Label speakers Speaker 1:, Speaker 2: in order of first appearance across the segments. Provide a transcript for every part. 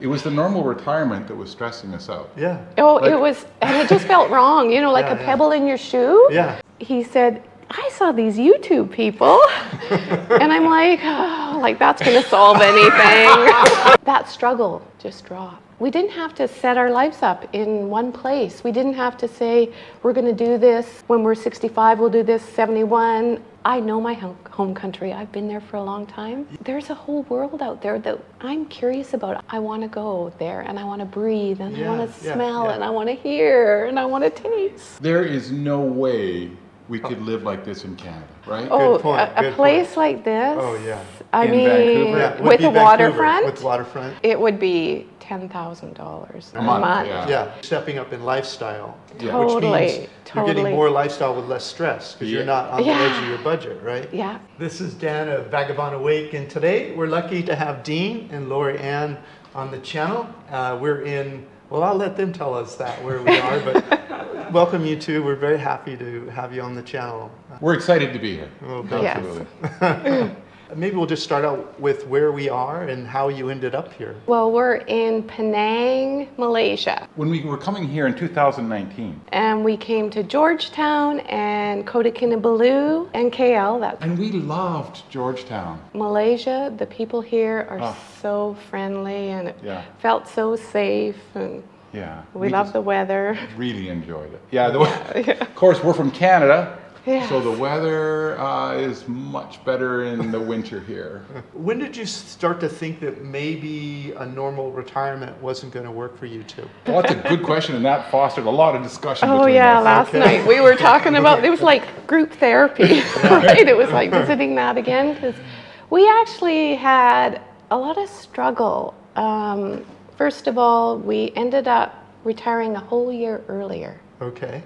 Speaker 1: It was the normal retirement that was stressing us out.
Speaker 2: Yeah.
Speaker 3: Oh, like, it was, and it just felt wrong, you know, like a pebble in your shoe.
Speaker 2: Yeah.
Speaker 3: He said, I saw these YouTube people, and I'm like, oh, like that's going to solve anything. That struggle just dropped. We didn't have to set our lives up in one place. We didn't have to say, we're going to do this when we're 65, we'll do this 71. I know my home country. I've been there for a long time. There's a whole world out there that I'm curious about. I want to go there, and I want to breathe, and I want to smell, and I want to hear, and I want to taste.
Speaker 1: There is no way we could live like this in Canada, right?
Speaker 3: Oh,
Speaker 2: good point,
Speaker 3: a place like this.
Speaker 2: Oh, yeah.
Speaker 3: I
Speaker 1: In
Speaker 3: mean,
Speaker 1: Vancouver?
Speaker 3: with a waterfront.
Speaker 2: With waterfront.
Speaker 3: It would be $10,000 a month.
Speaker 2: Yeah, stepping up in lifestyle,
Speaker 3: Totally,
Speaker 2: which means you're getting
Speaker 3: totally.
Speaker 2: more lifestyle with less stress because you're not on the edge of your budget, right?
Speaker 3: Yeah.
Speaker 2: This is Dan of Vagabond Awake, and today we're lucky to have Dean and Lorrie Ann on the channel. We're in, well, I'll let them tell us that where we are, but welcome you two. We're very happy to have you on the channel.
Speaker 1: We're excited to be here.
Speaker 2: Okay.
Speaker 1: Absolutely.
Speaker 2: Maybe we'll just start out with where we are and how you ended up here.
Speaker 3: Well, we're in Penang, Malaysia.
Speaker 1: When we were coming here in 2019.
Speaker 3: And we came to Georgetown and Kota Kinabalu and KL.
Speaker 1: And we loved Georgetown.
Speaker 3: Malaysia, the people here are so friendly, and it felt so safe, and we love the weather.
Speaker 1: Really enjoyed it. Yeah, of course, we're from Canada.
Speaker 3: Yes.
Speaker 1: So the weather is much better in the winter here.
Speaker 2: When did you start to think that maybe a normal retirement wasn't going to work for you two?
Speaker 1: Well, that's a good question, and that fostered a lot of discussion between us.
Speaker 3: Last night we were talking about, it was like group therapy, right? It was like visiting that again, because we actually had a lot of struggle. First of all, we ended up retiring a whole year earlier.
Speaker 2: Okay.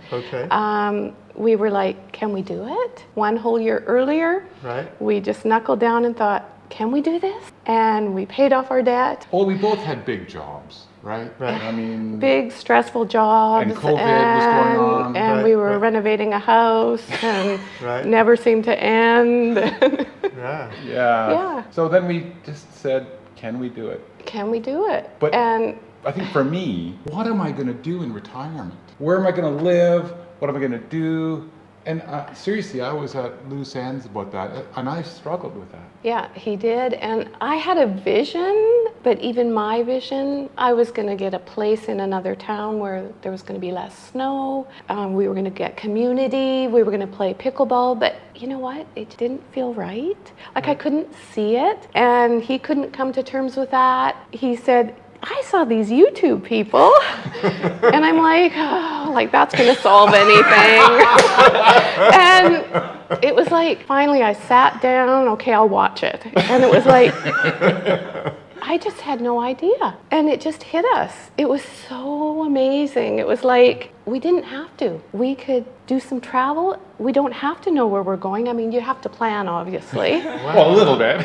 Speaker 3: We were like, can we do it? One whole year earlier.
Speaker 2: Right.
Speaker 3: We just knuckled down and thought, can we do this? And we paid off our debt.
Speaker 1: Well, we both had big jobs, right?
Speaker 2: Right.
Speaker 1: I mean,
Speaker 3: big stressful jobs.
Speaker 1: And COVID was going on.
Speaker 3: And we were renovating a house, and never seemed to end.
Speaker 1: Yeah. So then we just said, can we do it?
Speaker 3: Can we do it?
Speaker 1: But I think for me, what am I going to do in retirement? Where am I going to live? What am I going to do? And seriously, I was at loose ends about that, and I struggled with that. Yeah,
Speaker 3: he did. And I had a vision, but even my vision, I was going to get a place in another town where there was going to be less snow. We were going to get community. We were going to play pickleball. But you know what? It didn't feel right. Like I couldn't see it. And he couldn't come to terms with that. He said, I saw these YouTube people, and I'm like, oh, like that's going to solve anything. And it was like, finally I sat down, okay, I'll watch it. And it was like, I just had no idea. And it just hit us. It was so amazing. It was like, we didn't have to. We could do some travel. We don't have to know where we're going. I mean, you have to plan, obviously.
Speaker 1: Well, a little bit.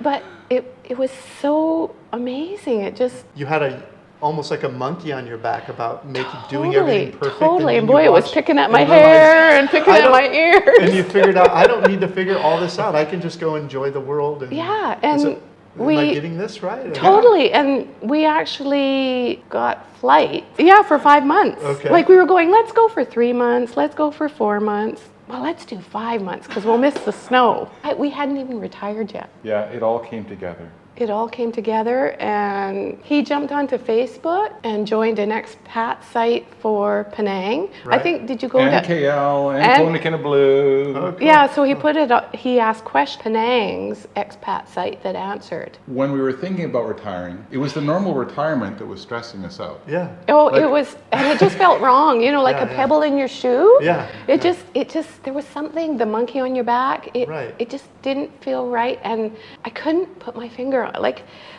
Speaker 3: But it was so amazing. It just...
Speaker 2: You had almost like a monkey on your back about doing everything perfect.
Speaker 3: Totally, and boy, it was picking at my hair and picking at my ears.
Speaker 2: And you figured out, I don't need to figure all this out. I can just go enjoy the world. And
Speaker 3: and
Speaker 2: am I getting this right?
Speaker 3: Totally, and we actually got flight. For 5 months.
Speaker 2: Okay.
Speaker 3: Like we were going, let's go for 3 months, let's go for 4 months. Well, let's do 5 months because we'll miss the snow. We hadn't even retired yet.
Speaker 1: Yeah, it all came together.
Speaker 3: It all came together, and he jumped onto Facebook and joined an expat site for Penang.
Speaker 2: Right.
Speaker 3: I think, did you go
Speaker 1: and
Speaker 3: to...
Speaker 1: KL, and Kota Kinabalu.
Speaker 2: Oh, cool.
Speaker 3: Yeah, so he put it up, he asked questions, Penang's expat site that answered.
Speaker 1: When we were thinking about retiring, it was the normal retirement that was stressing us out.
Speaker 2: Yeah.
Speaker 3: Oh, it was, and it just felt wrong, you know, like a pebble in your shoe.
Speaker 2: Yeah.
Speaker 3: It just, there was something, the monkey on your back, it just didn't feel right, and I couldn't put my finger on it.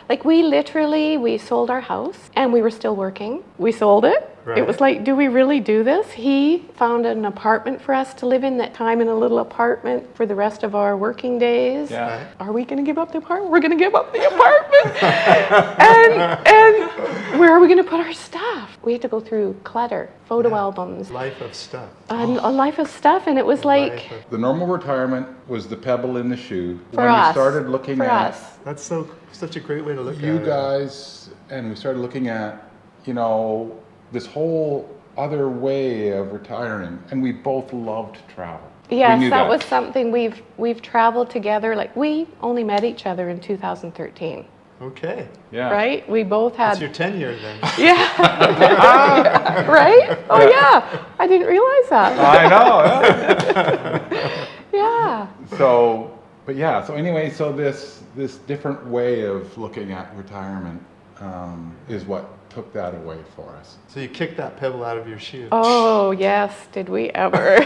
Speaker 3: Like we sold our house, and we were still working. We sold it, It was like, do we really do this? He found an apartment for us to live in, that time in a little apartment for the rest of our working days.
Speaker 1: Yeah.
Speaker 2: Right.
Speaker 3: Are we going to give up the apartment? We're going to give up the apartment. and where are we going to put our stuff? We had to go through clutter, photo albums,
Speaker 2: Life of stuff.
Speaker 3: a life of stuff. And it was like,
Speaker 1: The normal retirement was the pebble in the shoe.
Speaker 3: for
Speaker 1: when
Speaker 3: us.
Speaker 1: we started looking
Speaker 3: for
Speaker 1: at
Speaker 3: us.
Speaker 2: That's such a great way to look at
Speaker 1: you
Speaker 2: it.
Speaker 1: guys, and we started looking at, you know, this whole other way of retiring, and we both loved travel.
Speaker 3: Yes,
Speaker 1: we knew
Speaker 3: that was something we've traveled together. Like, we only met each other in 2013,
Speaker 2: Okay.
Speaker 1: Yeah.
Speaker 3: right? We both had.
Speaker 2: That's your tenure then.
Speaker 3: Yeah. Yeah, right? Oh yeah. I didn't realize that.
Speaker 1: I know. Yeah.
Speaker 3: Yeah.
Speaker 1: So, but yeah. So anyway, so this different way of looking at retirement is what took that away for us.
Speaker 2: So you kicked that pebble out of your shoe.
Speaker 3: Oh yes, did we ever?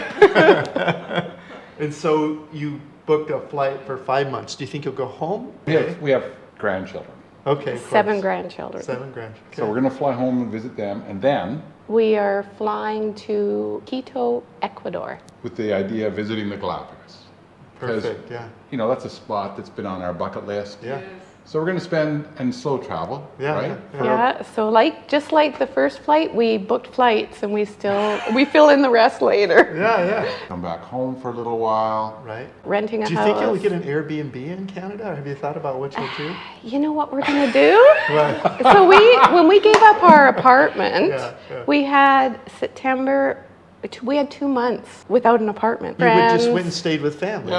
Speaker 2: And so you booked a flight for 5 months. Do you think you'll go home?
Speaker 1: We have grandchildren,
Speaker 2: Okay. Of
Speaker 3: 7
Speaker 2: course.
Speaker 3: grandchildren.
Speaker 2: 7 grandchildren.
Speaker 1: so we're gonna fly home and visit them, and then
Speaker 3: We are flying to Quito, Ecuador.
Speaker 1: with the idea of visiting the Galapagos. 'Cause,
Speaker 2: Perfect. Yeah.
Speaker 1: you know, that's a spot that's been on our bucket list.
Speaker 2: Yeah.
Speaker 1: So we're going to spend and slow travel,
Speaker 2: Yeah,
Speaker 1: right?
Speaker 2: yeah.
Speaker 3: Yeah, so just like the first flight, we booked flights and we fill in the rest later.
Speaker 2: Yeah.
Speaker 1: Come back home for a little while.
Speaker 2: Right.
Speaker 3: Renting a
Speaker 2: Do you
Speaker 3: house.
Speaker 2: think you'll get an Airbnb in Canada? Or have you thought about what you'll do?
Speaker 3: You know what we're gonna do?
Speaker 2: What?
Speaker 3: So when we gave up our apartment,
Speaker 2: Yeah.
Speaker 3: we had we had 2 months without an apartment.
Speaker 2: You would just
Speaker 3: Friends.
Speaker 2: went and stayed with family,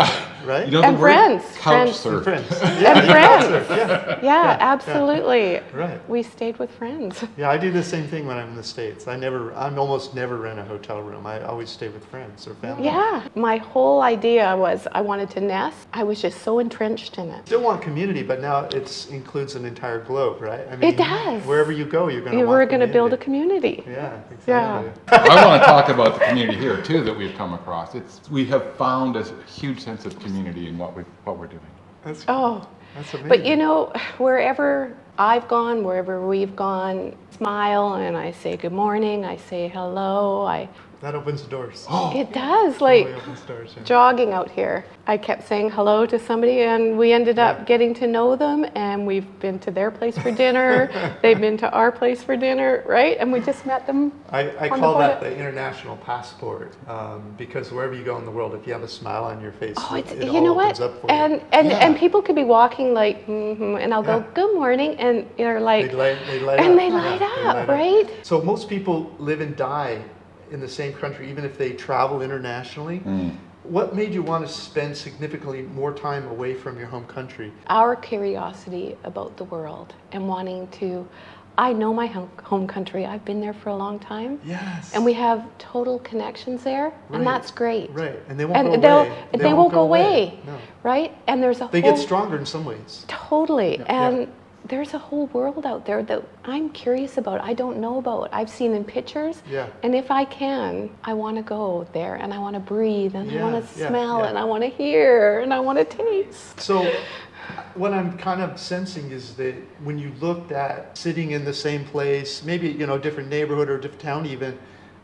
Speaker 2: right?
Speaker 1: You know
Speaker 3: And
Speaker 1: the word
Speaker 3: friends.
Speaker 1: couch
Speaker 3: Friends.
Speaker 1: surf.
Speaker 2: Friends.
Speaker 3: And friends.
Speaker 2: Yeah.
Speaker 3: Yeah, absolutely.
Speaker 2: Right.
Speaker 3: We stayed with friends.
Speaker 2: Yeah, I do the same thing when I'm in the States. I almost never rent a hotel room. I always stay with friends or family.
Speaker 3: Yeah, my whole idea was I wanted to nest. I was just so entrenched in it.
Speaker 2: Still want community, but now it includes an entire globe, right? I mean,
Speaker 3: It does.
Speaker 2: Wherever you go, you're going to
Speaker 3: We
Speaker 2: want
Speaker 3: were going to build a
Speaker 2: community.
Speaker 3: community.
Speaker 2: Yeah, exactly.
Speaker 1: I want to talk about the community here too that we've come across. We have found a huge sense of community in what we're doing.
Speaker 2: That's amazing.
Speaker 3: But you know, wherever I've gone, wherever we've gone, smile and I say good morning, I say hello.
Speaker 2: That opens the doors.
Speaker 3: It does, like
Speaker 2: Really opens doors, yeah.
Speaker 3: jogging out here. I kept saying hello to somebody and we ended up getting to know them and we've been to their place for dinner. They've been to our place for dinner, right? And we just met them.
Speaker 2: I
Speaker 3: on
Speaker 2: call
Speaker 3: the
Speaker 2: that
Speaker 3: border.
Speaker 2: the international passport because wherever you go in the world, if you have a smile on your face, it
Speaker 3: you
Speaker 2: all
Speaker 3: know
Speaker 2: opens
Speaker 3: what?
Speaker 2: up for you.
Speaker 3: And people could be walking like, and I'll go, good morning, and they're like,
Speaker 2: They light
Speaker 3: and
Speaker 2: up.
Speaker 3: they light
Speaker 2: Yeah,
Speaker 3: up, right?
Speaker 2: So most people live and die in the same country, even if they travel internationally. What made you want to spend significantly more time away from your home country?
Speaker 3: Our curiosity about the world and wanting to, I know my home country. I've been there for a long time.
Speaker 2: Yes.
Speaker 3: And we have total connections there,
Speaker 2: Right.
Speaker 3: and that's great.
Speaker 2: Right, and they won't
Speaker 3: And
Speaker 2: go away.
Speaker 3: they won't go away,
Speaker 2: No.
Speaker 3: right? And there's a
Speaker 2: They
Speaker 3: whole
Speaker 2: get stronger in some ways.
Speaker 3: Totally.
Speaker 2: Yeah.
Speaker 3: And there's a whole world out there that I'm curious about. I don't know about. I've seen in pictures.
Speaker 2: Yeah.
Speaker 3: And if I can, I want to go there and I want to breathe and I want to
Speaker 2: Yeah,
Speaker 3: smell
Speaker 2: yeah.
Speaker 3: and I want to hear and I want to taste.
Speaker 2: So what I'm kind of sensing is that when you looked at sitting in the same place, maybe, different neighborhood or different town even,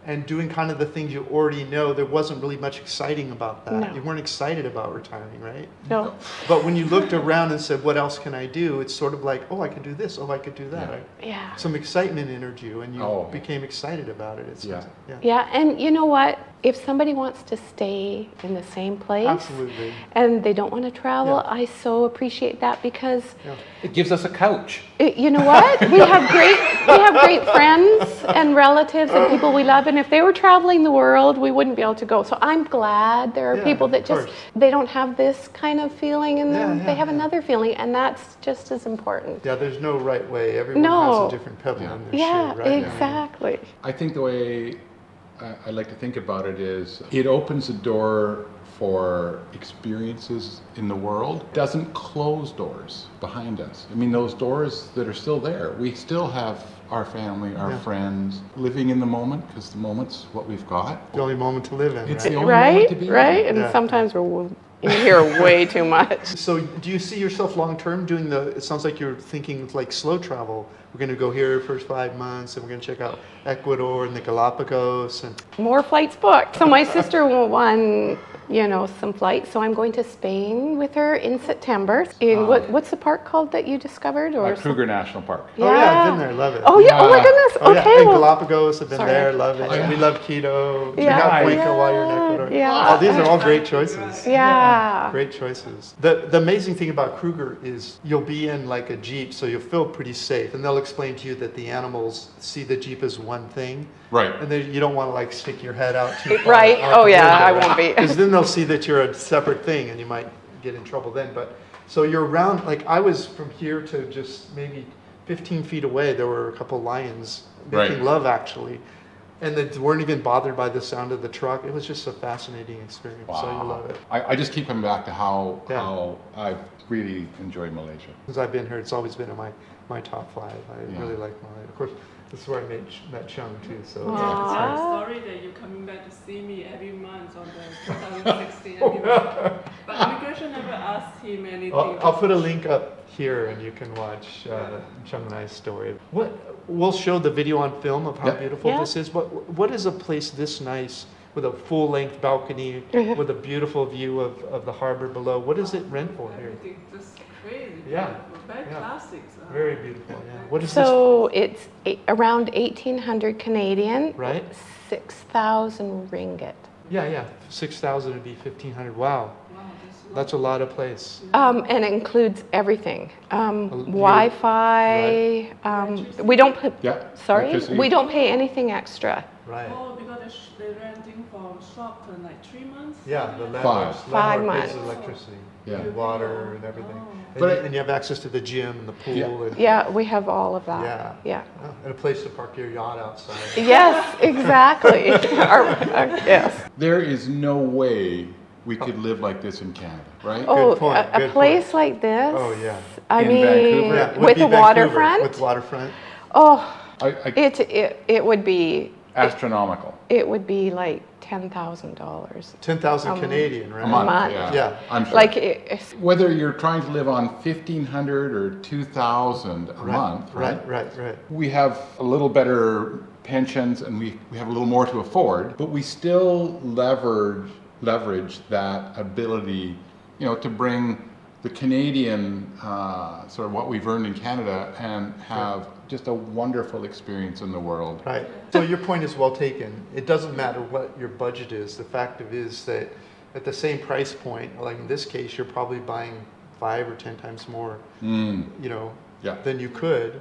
Speaker 2: and doing kind of the things you already know, there wasn't really much exciting about that.
Speaker 3: No.
Speaker 2: You weren't excited about retiring, right?
Speaker 3: No.
Speaker 2: But when you looked around and said, what else can I do? It's sort of like, oh, I could do this. Oh, I could do that.
Speaker 1: Yeah.
Speaker 3: Yeah.
Speaker 2: Some excitement entered you and you
Speaker 1: Oh.
Speaker 2: became excited about it. It
Speaker 1: Yeah.
Speaker 2: seems. Yeah.
Speaker 3: Yeah. And you know what? If somebody wants to stay in the same place
Speaker 2: Absolutely.
Speaker 3: and they don't want to travel,
Speaker 2: Yeah.
Speaker 3: I so appreciate that because
Speaker 2: Yeah.
Speaker 1: It gives us a couch.
Speaker 3: you know what? We have great friends and relatives and people we love, and if they were traveling the world, we wouldn't be able to go. So I'm glad there are
Speaker 2: Yeah,
Speaker 3: people that
Speaker 2: of
Speaker 3: just
Speaker 2: course.
Speaker 3: they don't have this kind of feeling in them.
Speaker 2: Yeah,
Speaker 3: they have
Speaker 2: yeah.
Speaker 3: another feeling, and that's just as important.
Speaker 2: Yeah, there's no right way. Everyone
Speaker 3: No.
Speaker 2: has a different pebble
Speaker 1: Yeah.
Speaker 2: in their
Speaker 3: Yeah,
Speaker 2: shoe, right? I mean,
Speaker 3: exactly.
Speaker 1: I think the way I like to think about it is it opens the door for experiences in the world. It doesn't close doors behind us. I mean, those doors that are still there, we still have our family, our
Speaker 2: Yeah.
Speaker 1: friends, living in the moment, because the moment's what we've got.
Speaker 2: the only moment to live in,
Speaker 1: It's
Speaker 2: right?
Speaker 1: the only moment
Speaker 3: Right,
Speaker 1: to be in.
Speaker 3: right. And
Speaker 2: Yeah.
Speaker 3: sometimes we're You hear way too much.
Speaker 2: So do you see yourself long term doing it sounds like you're thinking like slow travel. We're going to go here first 5 months and we're going to check out Ecuador and the Galapagos. And
Speaker 3: More flights booked. So my sister won, some flights. So I'm going to Spain with her in September. In what's the park called that you discovered? Or
Speaker 1: Kruger National Park.
Speaker 3: Yeah.
Speaker 2: Oh yeah, I've been there, love it.
Speaker 3: Oh yeah, oh my goodness.
Speaker 2: Oh,
Speaker 3: Okay.
Speaker 2: yeah. And
Speaker 3: well,
Speaker 2: Galapagos, I've been
Speaker 3: Sorry.
Speaker 2: there, love it.
Speaker 1: Oh, yeah.
Speaker 2: We love Quito.
Speaker 3: Yeah.
Speaker 2: Cuenca while you're in Ecuador.
Speaker 3: Yeah.
Speaker 2: Oh, these are all great choices.
Speaker 3: yeah.
Speaker 2: Great choices. The amazing thing about Kruger is you'll be in like a Jeep, so you'll feel pretty safe. And they'll explain to you that the animals see the Jeep as one thing.
Speaker 1: Right.
Speaker 2: And then you don't want to like stick your head out too far.
Speaker 3: Right.
Speaker 2: out
Speaker 3: Oh
Speaker 2: the
Speaker 3: yeah,
Speaker 2: window,
Speaker 3: I won't be.
Speaker 2: Because then they'll see that you're a separate thing and you might get in trouble then. But so you're around, like I was from here to just maybe 15 feet away, there were a couple lions making
Speaker 1: Right.
Speaker 2: love actually. And they weren't even bothered by the sound of the truck. It was just a fascinating experience. So you love it.
Speaker 1: I just keep coming back to how
Speaker 2: Yeah.
Speaker 1: I really enjoy Malaysia.
Speaker 2: Since I've been here, it's always been in my top 5. I really like Malaysia. Of course, this is where I met Chung too. So
Speaker 3: Aww.
Speaker 2: it's
Speaker 4: I'm
Speaker 2: nice.
Speaker 4: sorry that you're coming back to see me every month on the 2016 every month. But immigration never asked him anything.
Speaker 2: I'll put a link up here and you can watch Chung and I's story. We'll show the video on film of how
Speaker 1: Yeah.
Speaker 2: beautiful
Speaker 3: Yeah.
Speaker 2: this is. What is a place this nice with a full-length balcony with a beautiful view of the harbor below? What does it rent for here?
Speaker 4: Everything just crazy.
Speaker 2: Yeah.
Speaker 4: Very
Speaker 2: Yeah.
Speaker 4: classics.
Speaker 2: Very beautiful. Yeah. What is
Speaker 3: So it's around 1,800 Canadian.
Speaker 2: Right.
Speaker 3: 6,000 ringgit.
Speaker 2: this? 6,000 would be 1,500. Wow.
Speaker 4: Wow,
Speaker 2: That's a lot of place.
Speaker 3: And it includes everything. Wi-Fi. We don't put.
Speaker 1: Yeah.
Speaker 3: Sorry,
Speaker 1: Electricity.
Speaker 3: we don't pay anything extra.
Speaker 2: Right.
Speaker 4: Oh, because they're renting for short term, like 3 months?
Speaker 2: Yeah, the
Speaker 1: Five.
Speaker 2: landlord pays
Speaker 3: months.
Speaker 2: electricity,
Speaker 1: Yeah.
Speaker 2: and water and everything.
Speaker 4: Oh.
Speaker 1: But
Speaker 2: And you have access to the gym and the pool
Speaker 1: Yeah.
Speaker 2: and,
Speaker 3: Yeah, we have all of that.
Speaker 2: Yeah. and a place to park your yacht outside.
Speaker 3: Yes, exactly. Yes.
Speaker 1: There is no way we could live like this in Canada, right?
Speaker 3: Oh,
Speaker 2: point,
Speaker 3: a
Speaker 2: good
Speaker 3: place like this.
Speaker 2: Oh, yeah.
Speaker 3: I
Speaker 1: In
Speaker 3: mean,
Speaker 1: Vancouver?
Speaker 2: Yeah, it would
Speaker 3: with
Speaker 2: be
Speaker 3: a
Speaker 2: Vancouver,
Speaker 3: waterfront.
Speaker 2: With waterfront.
Speaker 3: Oh,
Speaker 1: I
Speaker 3: it would be.
Speaker 1: astronomical.
Speaker 3: It would be like $10,000
Speaker 2: 10,000 Canadian, right?
Speaker 1: A month,
Speaker 3: month.
Speaker 1: yeah. I'm sure.
Speaker 3: Like
Speaker 1: Whether you're trying to live on 1,500 or 2,000 a month, right?
Speaker 2: Right.
Speaker 1: We have a little better pensions and we have a little more to afford, but we still leverage that ability, to bring the Canadian sort of what we've earned in Canada and have just a wonderful experience in the world.
Speaker 2: Right. So your point is well taken. It doesn't matter what your budget is. The fact of it is that at the same price point, like in this case, you're probably buying 5 or 10 times more,
Speaker 1: Yeah.
Speaker 2: than you could,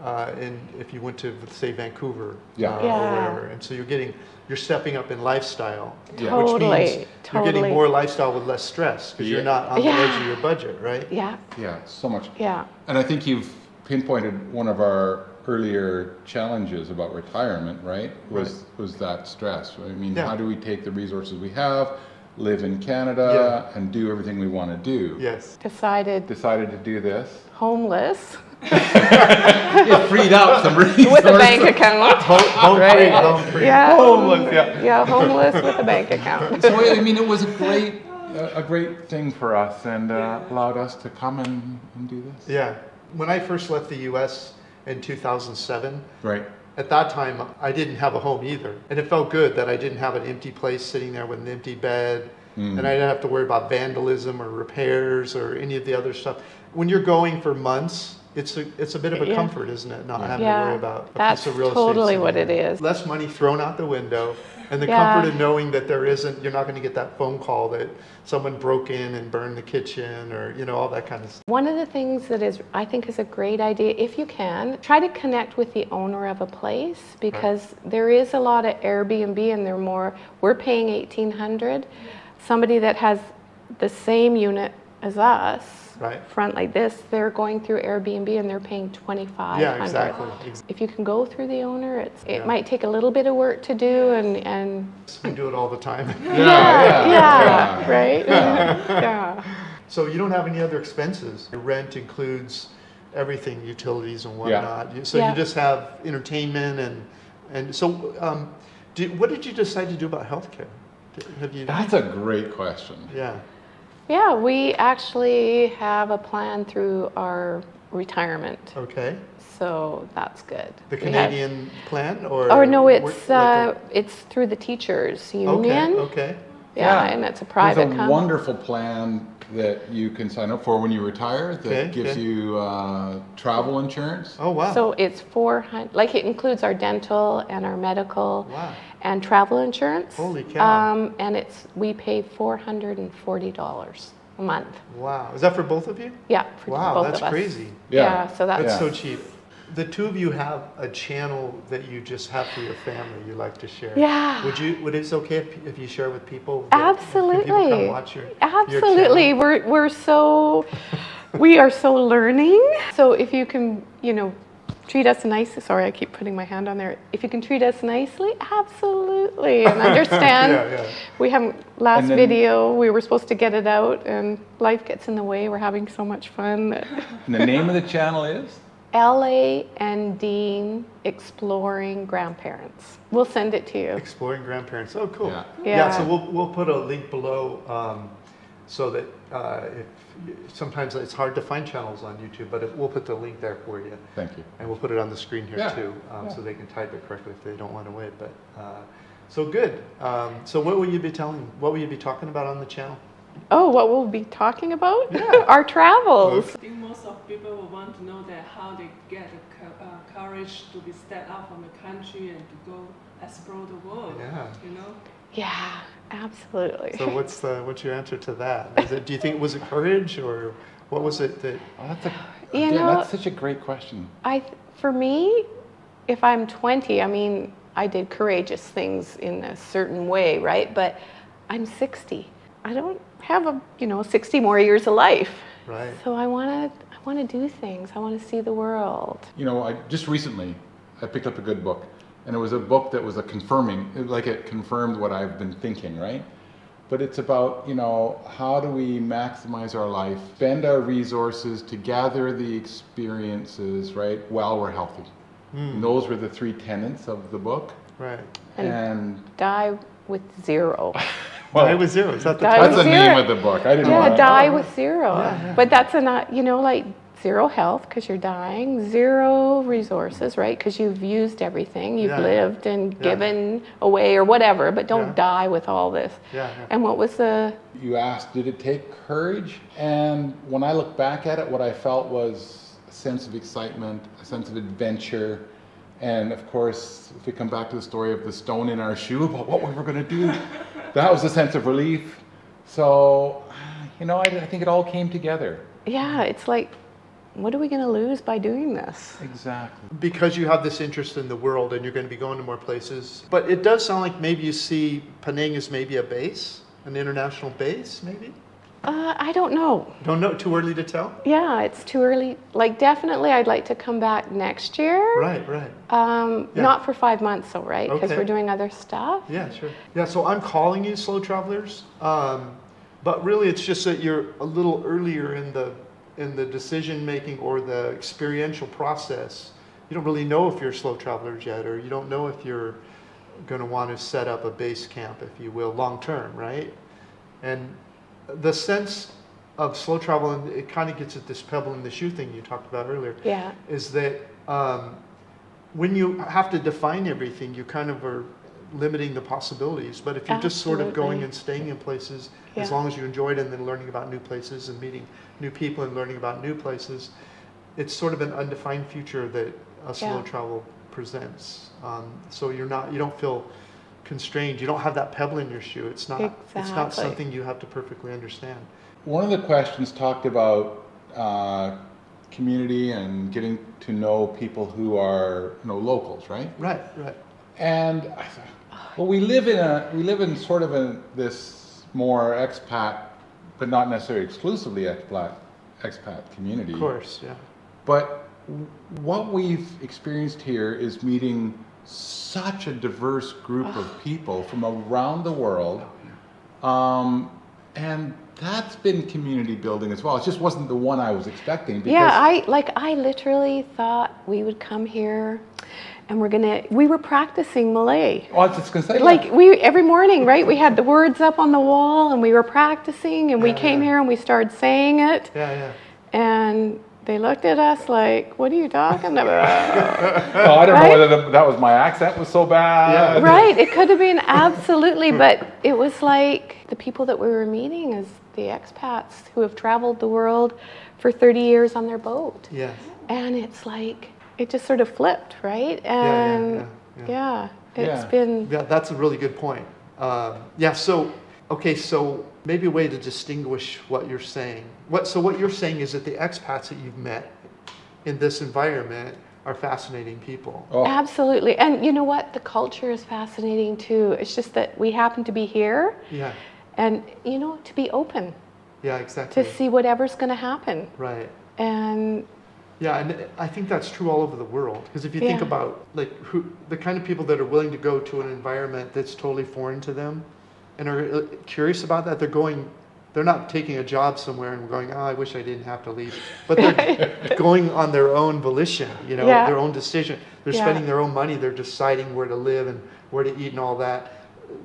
Speaker 2: and if you went to say Vancouver,
Speaker 1: Yeah.
Speaker 2: or
Speaker 3: Yeah.
Speaker 2: wherever. And so you're stepping up in lifestyle,
Speaker 1: Yeah.
Speaker 2: which
Speaker 3: Totally,
Speaker 2: means you're getting
Speaker 3: totally.
Speaker 2: more lifestyle with less stress because you're
Speaker 1: Yeah.
Speaker 2: not on the edge of your budget, right?
Speaker 3: yeah,
Speaker 1: Yeah, so much.
Speaker 3: yeah.
Speaker 1: And I think you've pinpointed one of our earlier challenges about retirement, right? Was that stress. I mean,
Speaker 2: Yeah.
Speaker 1: how do we take the resources we have, live in Canada, and do everything we want to do?
Speaker 2: Yes.
Speaker 3: Decided
Speaker 1: Decided to do this.
Speaker 3: homeless
Speaker 1: It freed up some resources.
Speaker 3: with a bank account.
Speaker 2: Home free, home free.
Speaker 3: Yeah.
Speaker 2: Homeless, yeah.
Speaker 3: Yeah, homeless with a bank account.
Speaker 1: So I mean, it was a great thing for us, and allowed us to come and do this.
Speaker 2: Yeah. When I first left the U.S. in 2007,
Speaker 1: Right.
Speaker 2: at that time I didn't have a home either. And it felt good that I didn't have an empty place sitting there with an empty bed. And I didn't have to worry about vandalism or repairs or any of the other stuff. When you're going for months, it's a bit of a
Speaker 3: Yeah.
Speaker 2: comfort, isn't it? Not having to
Speaker 3: Yeah,
Speaker 2: worry about a
Speaker 3: that's
Speaker 2: piece of real estate.
Speaker 3: totally
Speaker 2: sitting
Speaker 3: what
Speaker 2: there.
Speaker 3: it is.
Speaker 2: Less money thrown out the window, and the
Speaker 3: Yeah.
Speaker 2: comfort of knowing that you're not going to get that phone call that someone broke in and burned the kitchen or all that kind of stuff.
Speaker 3: One of the things that I think is a great idea, if you can, try to connect with the owner of a place because there is a lot of Airbnb and we're paying $1,800. Somebody that has the same unit as us,
Speaker 2: Right.
Speaker 3: front like this, they're going through Airbnb and they're paying $2,500.
Speaker 2: Yeah, exactly.
Speaker 3: If you can go through the owner, it might take a little bit of work to do and
Speaker 2: We do it all the time.
Speaker 3: yeah, right? Yeah.
Speaker 2: So you don't have any other expenses. Your rent includes everything, utilities and whatnot. So
Speaker 3: Yeah.
Speaker 2: you just have entertainment and so what did you decide to do about healthcare? Have you?
Speaker 1: That's a great question.
Speaker 2: Yeah.
Speaker 3: Yeah, we actually have a plan through our retirement.
Speaker 2: Okay.
Speaker 3: So that's good.
Speaker 2: The Canadian plan, or?
Speaker 3: Oh no,
Speaker 2: like
Speaker 3: it's through the teachers union.
Speaker 2: Okay.
Speaker 3: Yeah, and it's a private
Speaker 1: There's a
Speaker 3: company.
Speaker 1: wonderful plan that you can sign up for when you retire that gives you travel insurance.
Speaker 2: Oh wow.
Speaker 3: So it's 400. Like it includes our dental and our medical and travel insurance.
Speaker 2: Holy cow.
Speaker 3: And we pay $440 a month.
Speaker 2: Wow. Is that for both of you?
Speaker 3: Yeah, for
Speaker 2: Wow,
Speaker 3: both
Speaker 2: that's
Speaker 3: of us.
Speaker 2: crazy.
Speaker 3: Yeah, so
Speaker 2: That's so cheap. The two of you have a channel that you just have for your family you like to share.
Speaker 3: Yeah.
Speaker 2: Would it's okay if you share with people?
Speaker 3: Absolutely.
Speaker 2: Can people come watch your
Speaker 3: Absolutely.
Speaker 2: channel?
Speaker 3: We are so learning. So if you can, treat us nicely. Sorry, I keep putting my hand on there. If you can treat us nicely, absolutely. And understand. We haven't, last video, we were supposed to get it out and life gets in the way. We're having so much fun.
Speaker 1: And the name of the channel is?
Speaker 3: LA and Dean Exploring Grandparents. We'll send it to you.
Speaker 2: Exploring Grandparents. Oh, cool.
Speaker 3: Yeah.
Speaker 2: So we'll put a link below so that if sometimes it's hard to find channels on YouTube, but we'll put the link there for you.
Speaker 1: Thank you.
Speaker 2: And we'll put it on the screen here too, so they can type it correctly if they don't want to wait. But so good. So what will you be talking about on the channel?
Speaker 3: Oh, what we'll be talking about? Our travels.
Speaker 4: I think most of people will want to know that how they get the courage to be stepped out from the country and to go explore the world.
Speaker 3: Yeah, absolutely.
Speaker 2: So what's your answer to that? Do you think was it courage, or what was it that?
Speaker 1: Oh, that's such a great question.
Speaker 3: For me, if I'm 20, I did courageous things in a certain way, right? But I'm 60. I don't have 60 more years of life.
Speaker 2: Right.
Speaker 3: So I want to do things. I want to see the world.
Speaker 1: Just recently, I picked up a good book, and it was a book that was it confirmed what I've been thinking, right? But it's about, how do we maximize our life, spend our resources to gather the experiences, right, while we're healthy. And those were the 3 tenets of the book.
Speaker 2: Right.
Speaker 3: And die with zero.
Speaker 2: Well, Die with zero. Is that
Speaker 1: that's the name of the book. I didn't know that.
Speaker 3: Die with zero. But that's like zero health because you're dying, zero resources, right? Because you've used everything, you've lived and given away or whatever, but don't die with all this. And what was
Speaker 1: You asked, did it take courage? And when I look back at it, what I felt was a sense of excitement, a sense of adventure. And of course, if we come back to the story of the stone in our shoe about what we were going to do, that was a sense of relief. So, I think it all came together.
Speaker 3: Yeah, it's like, what are we going to lose by doing this?
Speaker 1: Exactly.
Speaker 2: Because you have this interest in the world and you're going to be going to more places. But it does sound like maybe you see Penang as maybe a base, an international base, maybe?
Speaker 3: I don't know.
Speaker 2: Don't know? Too early to tell?
Speaker 3: Yeah, it's too early. Definitely I'd like to come back next year.
Speaker 2: Right.
Speaker 3: Not for 5 months though, right? Because we're doing other stuff.
Speaker 2: Yeah, sure. Yeah, so I'm calling you slow travelers, but really it's just that you're a little earlier in the decision making or the experiential process. You don't really know if you're slow travelers yet, or you don't know if you're going to want to set up a base camp, if you will, long term, right? And the sense of slow travel, and it kind of gets at this pebble in the shoe thing you talked about earlier, is that when you have to define everything, you kind of are limiting the possibilities. But if you're just sort of going and staying in places, as long as you enjoy it, and then learning about new places and meeting new people and learning about new places, it's sort of an undefined future that a slow travel presents. So you don't feel constrained. You don't have that pebble in your shoe. It's not something you have to perfectly understand.
Speaker 1: One of the questions talked about community and getting to know people who are locals, right?
Speaker 2: Right.
Speaker 1: And I thought, well, we live in sort of this more expat, but not necessarily exclusively expat community.
Speaker 2: Of course, yeah.
Speaker 1: But what we've experienced here is meeting such a diverse group of people from around the world, and that's been community building as well. It just wasn't the one I was expecting. Because
Speaker 3: Yeah, I literally thought we would come here and we were practicing Malay.
Speaker 1: Oh, I was just going to say,
Speaker 3: Like every morning, right? We had the words up on the wall and we were practicing and we came here and we started saying it.
Speaker 2: Yeah.
Speaker 3: And they looked at us like, what are you talking about?
Speaker 1: Oh, I don't know whether that was my accent was so bad.
Speaker 2: Yeah.
Speaker 3: Right, it could have been absolutely, but it was like the people that we were meeting is the expats who have traveled the world for 30 years on their boat.
Speaker 2: Yes.
Speaker 3: And it's like, it just sort of flipped, right? And it's been...
Speaker 2: Yeah, that's a really good point. So maybe a way to distinguish what you're saying. So what you're saying is that the expats that you've met in this environment are fascinating people.
Speaker 1: Oh.
Speaker 3: Absolutely. And you know what? The culture is fascinating too. It's just that we happen to be here.
Speaker 2: Yeah.
Speaker 3: And, to be open.
Speaker 2: Yeah, exactly.
Speaker 3: To see whatever's going to happen.
Speaker 2: Right.
Speaker 3: And...
Speaker 2: Yeah, and I think that's true all over the world. Because if you think about the kind of people that are willing to go to an environment that's totally foreign to them and are curious about that, they're not taking a job somewhere and going, I wish I didn't have to leave. But they're going on their own volition, their own decision. They're spending their own money. They're deciding where to live and where to eat and all that.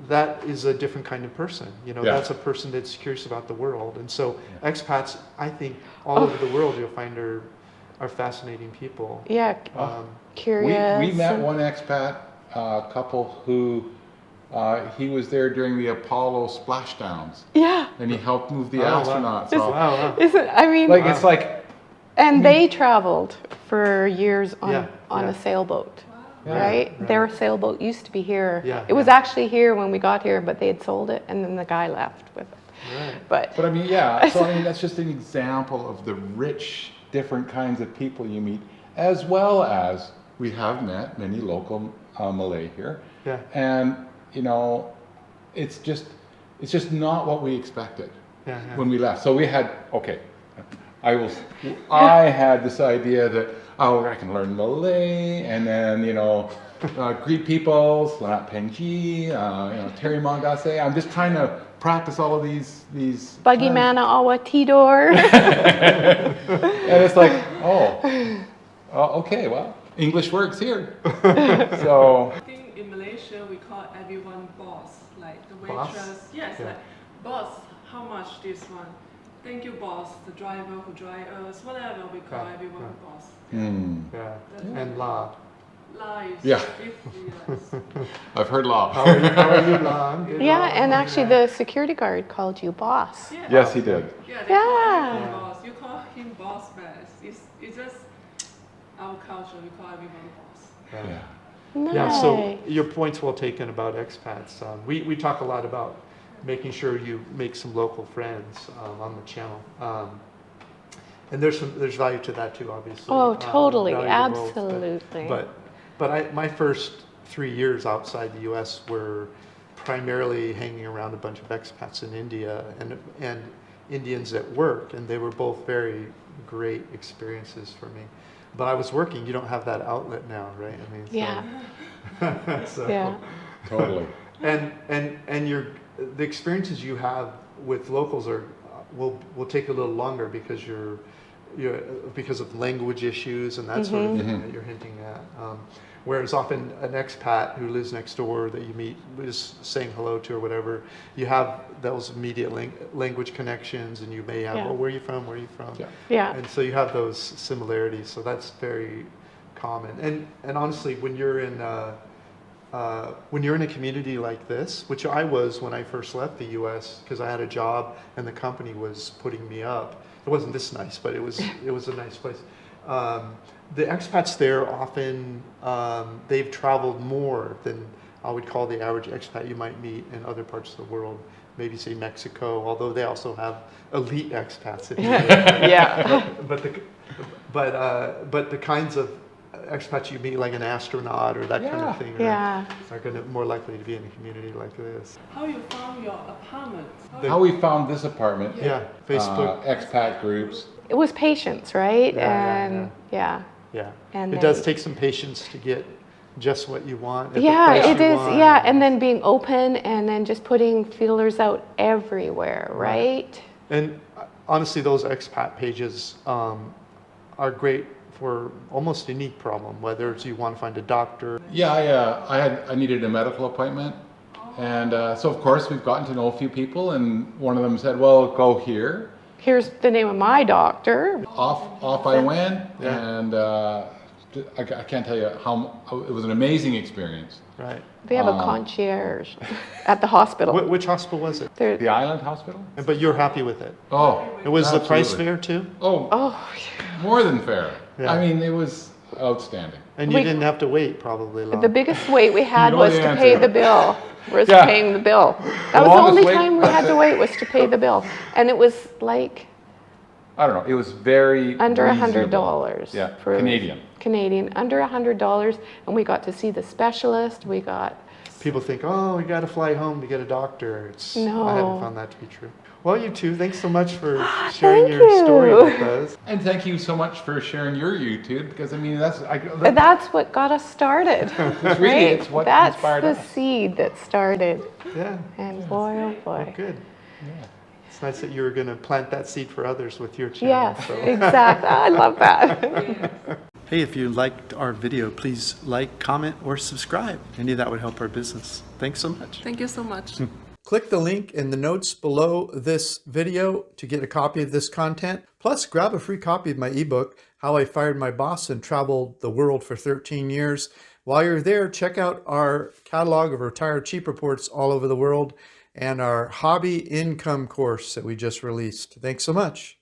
Speaker 2: That is a different kind of person. That's a person that's curious about the world. And so expats, I think, all over the world you'll find are fascinating people.
Speaker 3: Yeah, curious.
Speaker 1: We met one expat couple who he was there during the Apollo splashdowns.
Speaker 3: Yeah.
Speaker 1: And he helped move the astronauts off.
Speaker 2: Wow.
Speaker 1: It's like...
Speaker 3: And they traveled for years on a sailboat. Right? Their sailboat used to be here. It was actually here when we got here, but they had sold it and then the guy left with it.
Speaker 2: Right.
Speaker 3: But
Speaker 1: So that's just an example of the rich, different kinds of people you meet, as well as we have met many local Malay here.
Speaker 2: Yeah.
Speaker 1: And, it's just not what we expected when we left. So we had, I had this idea that, I can learn Malay and then, greet people, selamat pagi, terima kasih. I'm just trying to practice all of these
Speaker 3: Bagaimana awak tidur?
Speaker 1: And it's like, okay, well, English works here. So
Speaker 4: I think in Malaysia we call everyone boss, like the
Speaker 2: Boss?
Speaker 4: waitress. Yes, like boss. How much this one? Thank you, boss. The driver who drive us, whatever we call everyone boss.
Speaker 2: Yeah. And La.
Speaker 4: Lies.
Speaker 1: Yeah.
Speaker 4: Yes.
Speaker 1: I've heard law.
Speaker 2: How are you, La?
Speaker 3: And actually the security guard called you boss.
Speaker 4: Yeah.
Speaker 1: Yes, he did.
Speaker 4: Yeah, they call everyone boss. You call him boss best. It's just our culture. We call everyone boss.
Speaker 1: Yeah.
Speaker 3: Nice.
Speaker 2: Yeah, so your point's well taken about expats. We talk a lot about making sure you make some local friends on the channel. And there's value to that too, obviously.
Speaker 3: Oh, totally,
Speaker 2: Value to both,
Speaker 3: absolutely.
Speaker 2: But my first 3 years outside the U.S. were primarily hanging around a bunch of expats in India and Indians at work, and they were both very great experiences for me. But I was working. You don't have that outlet now, right? I mean,
Speaker 1: Totally.
Speaker 2: And the experiences you have with locals will take a little longer because because of language issues and that sort of thing that you're hinting at. Whereas often an expat who lives next door that you meet is saying hello to or whatever, you have those immediate language connections, and you may have, where are you from? Where are you from?
Speaker 3: Yeah.
Speaker 2: And so you have those similarities. So that's very common. And honestly, when you're in a community like this, which I was when I first left the U.S., because I had a job and the company was putting me up. It wasn't this nice, but it was a nice place. The expats there often, they've traveled more than I would call the average expat you might meet in other parts of the world. Maybe say Mexico, although they also have elite expats. But the kinds of expats you meet, like an astronaut or that kind of thing, are going to more likely to be in a community like this.
Speaker 4: How you found your apartment?
Speaker 1: How we found this apartment?
Speaker 2: Facebook,
Speaker 1: expat groups.
Speaker 3: It was patience, right?
Speaker 2: Yeah.
Speaker 3: And
Speaker 2: it does take some patience to get just what you want.
Speaker 3: It is. And then being open and then just putting feelers out everywhere, right?
Speaker 2: And honestly, those expat pages are great for almost any problem, whether it's you want to find a doctor.
Speaker 1: Yeah, I needed a medical appointment. And so of course we've gotten to know a few people, and one of them said, well, go here.
Speaker 3: Here's the name of my doctor.
Speaker 1: Off I went, and I can't tell you how, it was an amazing experience.
Speaker 2: Right.
Speaker 3: They have a concierge at the hospital.
Speaker 2: Which hospital was it?
Speaker 3: They're-
Speaker 1: The Island Hospital?
Speaker 2: But you're happy with it?
Speaker 1: Oh,
Speaker 2: It was the price
Speaker 1: absolutely.
Speaker 2: fair too?
Speaker 3: Oh,
Speaker 1: More than fair.
Speaker 2: Yeah.
Speaker 1: I mean, it was outstanding.
Speaker 2: And you didn't have to wait probably long.
Speaker 3: the biggest wait we had
Speaker 1: You know
Speaker 3: was
Speaker 1: the
Speaker 3: to pay
Speaker 1: answer.
Speaker 3: the bill. Was
Speaker 1: Yeah.
Speaker 3: paying the bill. That
Speaker 1: The
Speaker 3: was the
Speaker 1: longest
Speaker 3: only
Speaker 1: wait-
Speaker 3: time we had to wait was to pay the bill. And it was like
Speaker 1: I don't know, it was very
Speaker 3: under
Speaker 1: reasonable.
Speaker 3: $100.
Speaker 1: Yeah,
Speaker 3: for
Speaker 1: Canadian.
Speaker 3: Under $100, and we got to see the specialist. We got.
Speaker 2: People think, oh, we got to fly home to get a doctor. I
Speaker 3: No.
Speaker 2: haven't found that to be true. Well, you two, thanks so much for sharing
Speaker 3: Thank
Speaker 2: your story
Speaker 3: you.
Speaker 2: with us.
Speaker 1: And thank you so much for sharing your YouTube, because I mean,
Speaker 3: That's what got us started.
Speaker 1: really,
Speaker 3: right?
Speaker 1: it's what
Speaker 3: That's
Speaker 1: inspired
Speaker 3: the
Speaker 1: us.
Speaker 3: seed that started.
Speaker 2: Yeah.
Speaker 3: And boy, oh boy.
Speaker 2: Good. It's nice that you were going to plant that seed for others with your channel.
Speaker 3: Yes,
Speaker 2: so.
Speaker 3: exactly. I love that.
Speaker 2: Hey, if you liked our video, please like, comment, or subscribe. Any of that would help our business. Thanks so much.
Speaker 4: Thank you so much.
Speaker 2: Click the link in the notes below this video to get a copy of this content. Plus, grab a free copy of my ebook, How I Fired My Boss and Traveled the World for 13 Years. While you're there, check out our catalog of retired cheap reports all over the world and our hobby income course that we just released. Thanks so much.